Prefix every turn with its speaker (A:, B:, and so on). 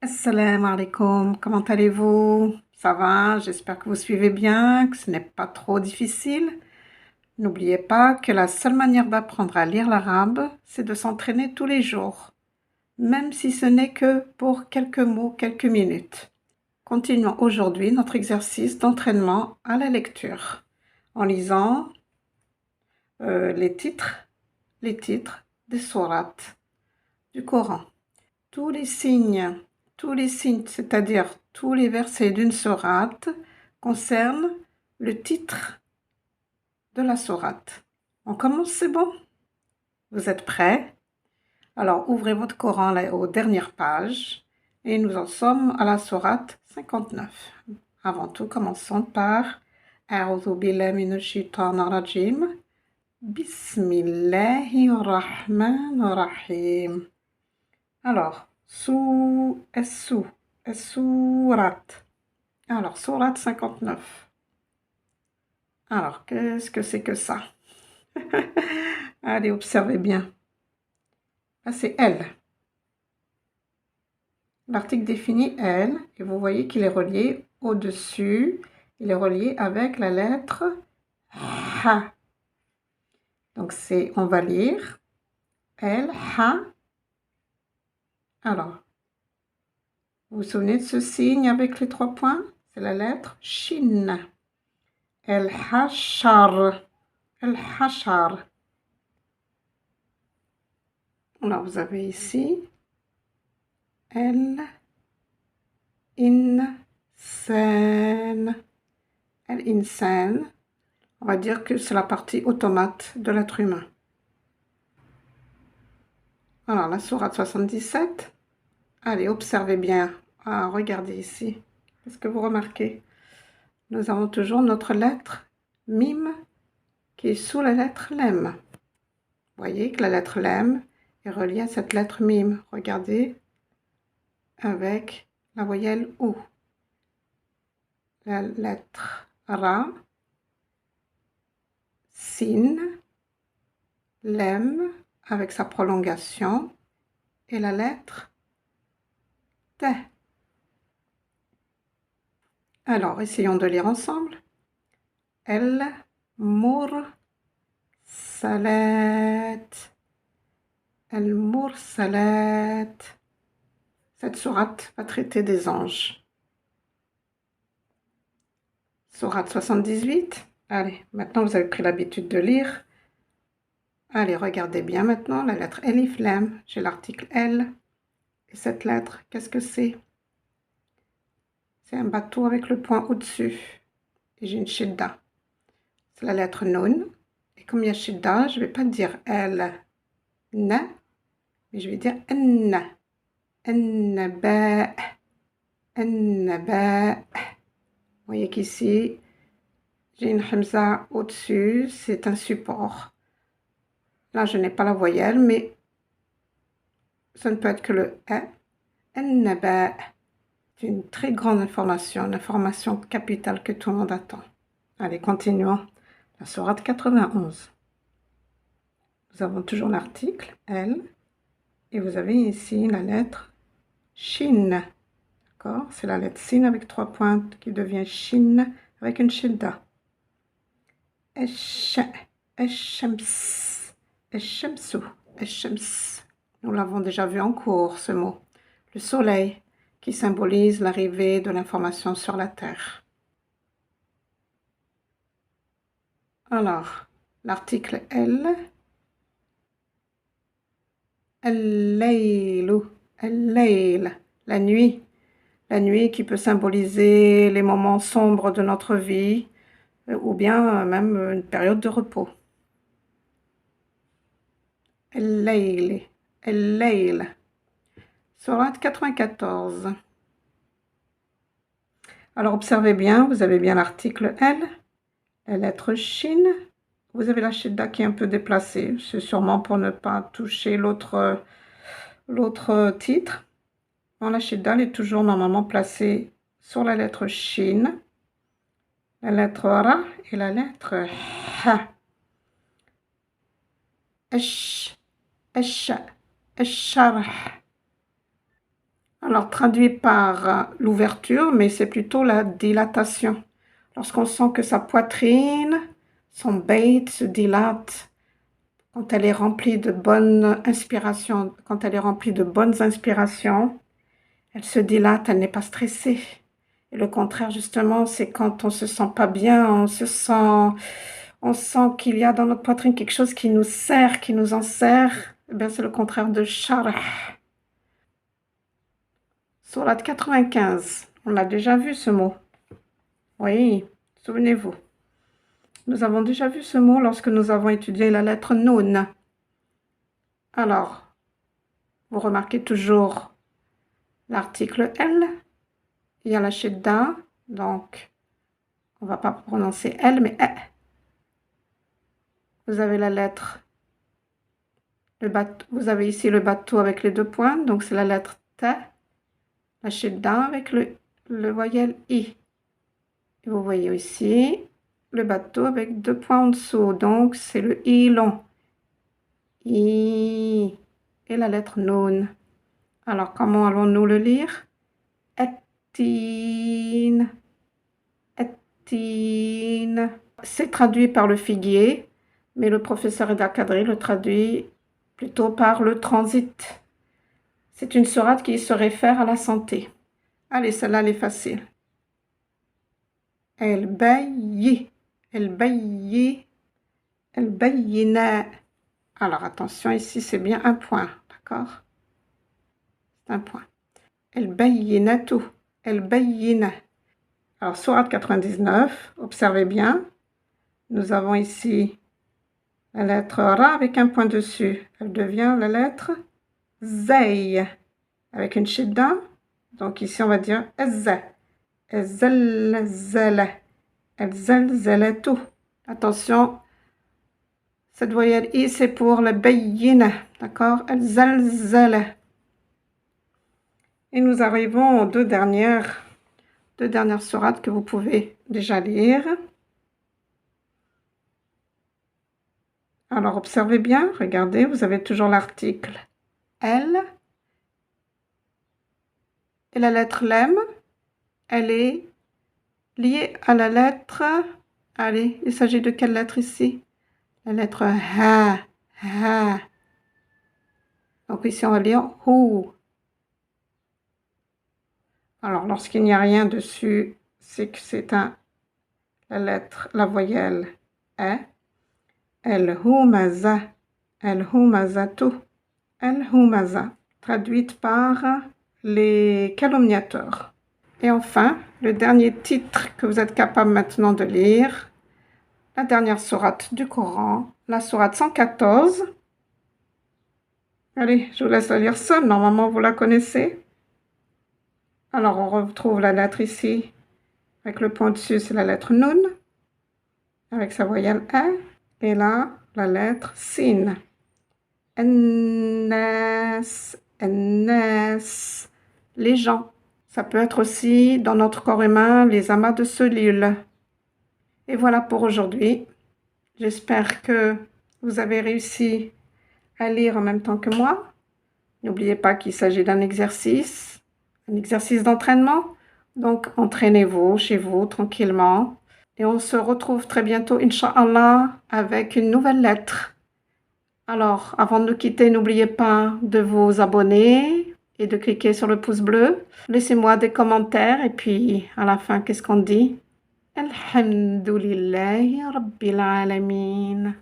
A: Assalamu alaikum, comment allez-vous? Ça va? J'espère que vous suivez bien, que ce n'est pas trop difficile. N'oubliez pas que la seule manière d'apprendre à lire l'arabe, c'est de s'entraîner tous les jours, même si ce n'est que pour quelques mots, quelques minutes. Continuons aujourd'hui notre exercice d'entraînement à la lecture, en lisant les titres des sourates du Coran. Tous les signes, c'est-à-dire tous les versets d'une sourate, concernent le titre de la sourate. On commence, c'est bon? Vous êtes prêts? Alors, ouvrez votre Coran là, aux dernières pages et nous en sommes à la sourate 59. Avant tout, commençons par A'udhu billahi minash shaitanir rajim. Bismillahirrahmanirrahim. Alors, sourate. Alors, sourate 59. Alors, qu'est-ce que c'est que ça? Allez, observez bien. Là, c'est elle. L'article définit elle, et vous voyez qu'il est relié au-dessus. Il est relié avec la lettre Ha. Donc, on va lire elle, Ha. Alors, vous vous souvenez de ce signe avec les 3 points? C'est la lettre Shin. El-Hashar. El-Hashar. Alors, vous avez ici El-Insan. El-Insan. On va dire que c'est la partie automate de l'être humain. Alors, la sourate 77. Allez, observez bien. Ah, regardez ici. Qu'est-ce que vous remarquez? Nous avons toujours notre lettre Mim qui est sous la lettre Lem. Vous voyez que la lettre Lem est reliée à cette lettre Mim. Regardez avec la voyelle OU. La lettre Ra, Sin, Lem avec sa prolongation et la lettre T. Alors, essayons de lire ensemble. El Mursalat. El Mursalat. Cette sourate va traiter des anges. Sourate 78. Allez, maintenant vous avez pris l'habitude de lire. Allez, regardez bien maintenant la lettre Elif Lam. J'ai l'article L. Et cette lettre, qu'est-ce que c'est? C'est un bateau avec le point au-dessus. Et j'ai une shidda. C'est la lettre Nun. Et comme il y a shidda, je ne vais pas dire L, N, mais je vais dire N. N-ba. N-ba. Vous voyez qu'ici, j'ai une hamza au-dessus. C'est un support. Là, je n'ai pas la voyelle, mais ça ne peut être que le E. N-ba. C'est une très grande information, une information capitale que tout le monde attend. Allez, continuons. La sourate 91. Nous avons toujours l'article L. Et vous avez ici la lettre Shin. D'accord? C'est la lettre Sin avec 3 pointes qui devient Shin avec une shidda. Esh-shams. Esh-shamsu. Esh-shams. Nous l'avons déjà vu en cours, ce mot. Le soleil qui symbolise l'arrivée de l'information sur la Terre. Alors, l'article L. El-laylu. El-layl. La nuit. La nuit qui peut symboliser les moments sombres de notre vie ou bien même une période de repos. El-layl. El-layl. Sourate 94. Alors observez bien, vous avez bien l'article L, la lettre Shin. Vous avez la shidda qui est un peu déplacée. C'est sûrement pour ne pas toucher l'autre titre. Bon, la shidda elle est toujours normalement placée sur la lettre Shin, la lettre Ra et la lettre Ha. Esh, esh, esharh. Alors, traduit par l'ouverture, mais c'est plutôt la dilatation. Lorsqu'on sent que sa poitrine, son bait se dilate, quand elle est remplie de bonnes inspirations, elle se dilate, elle n'est pas stressée. Et le contraire, justement, c'est quand on se sent pas bien, on sent qu'il y a dans notre poitrine quelque chose qui nous serre, qui nous enserre. Eh bien, c'est le contraire de sharh. Sourate 95, on a déjà vu ce mot. Oui, souvenez-vous. Nous avons déjà vu ce mot lorsque nous avons étudié la lettre Noun. Alors, vous remarquez toujours l'article L. Il y a la shidda, donc on ne va pas prononcer L, mais E. Vous avez la lettre, vous avez ici le bateau avec les 2 points, donc c'est la lettre T. La shidda avec le voyelle I. Et vous voyez ici le bateau avec 2 points en dessous, donc c'est le I long. I. Et la lettre Noun. Alors, comment allons-nous le lire? Ettin. Ettin. C'est traduit par le figuier, mais le professeur Eda Kadri le traduit plutôt par le transit. C'est une sourate qui se réfère à la santé. Allez, celle-là, elle est facile. El-Bayyi. El-Bayyi. El-Bayyina. Alors, attention, ici, c'est bien un point, d'accord? C'est un point. El-Bayyinatu. El-Bayyina. Alors, sourate 99, observez bien. Nous avons ici la lettre Ra avec un point dessus. Elle devient la lettre Zay avec une shidda. Donc ici, on va dire Ezza. Ezzalzala. Ezzalzalatu. Attention, cette voyelle I, c'est pour le bayyina. D'accord? Ezzalzala. Et nous arrivons aux deux dernières sourates que vous pouvez déjà lire. Alors, observez bien, regardez, vous avez toujours l'article L. Et la lettre Lem, elle est liée à la lettre... Allez, il s'agit de quelle lettre ici? La lettre Ha. Ha. Donc ici, on va lire Hu. Alors, lorsqu'il n'y a rien dessus, c'est que c'est la voyelle E. El-Humaza. El-Humazatu. El-Humaza. Traduite par les calomniateurs. Et enfin, le dernier titre que vous êtes capable maintenant de lire, la dernière sourate du Coran, la sourate 114. Allez, je vous laisse la lire seule, normalement vous la connaissez. Alors on retrouve la lettre ici, avec le point dessus, c'est la lettre Nun, avec sa voyelle E, et là, la lettre Sin. Ennas, ennas, les gens. Ça peut être aussi, dans notre corps humain, les amas de cellules. Et voilà pour aujourd'hui. J'espère que vous avez réussi à lire en même temps que moi. N'oubliez pas qu'il s'agit d'un exercice d'entraînement. Donc, entraînez-vous chez vous tranquillement. Et on se retrouve très bientôt, Inch'Allah, avec une nouvelle lettre. Alors, avant de nous quitter, n'oubliez pas de vous abonner et de cliquer sur le pouce bleu. Laissez-moi des commentaires et puis à la fin, qu'est-ce qu'on dit? Alhamdulillahi Rabbil Alamin.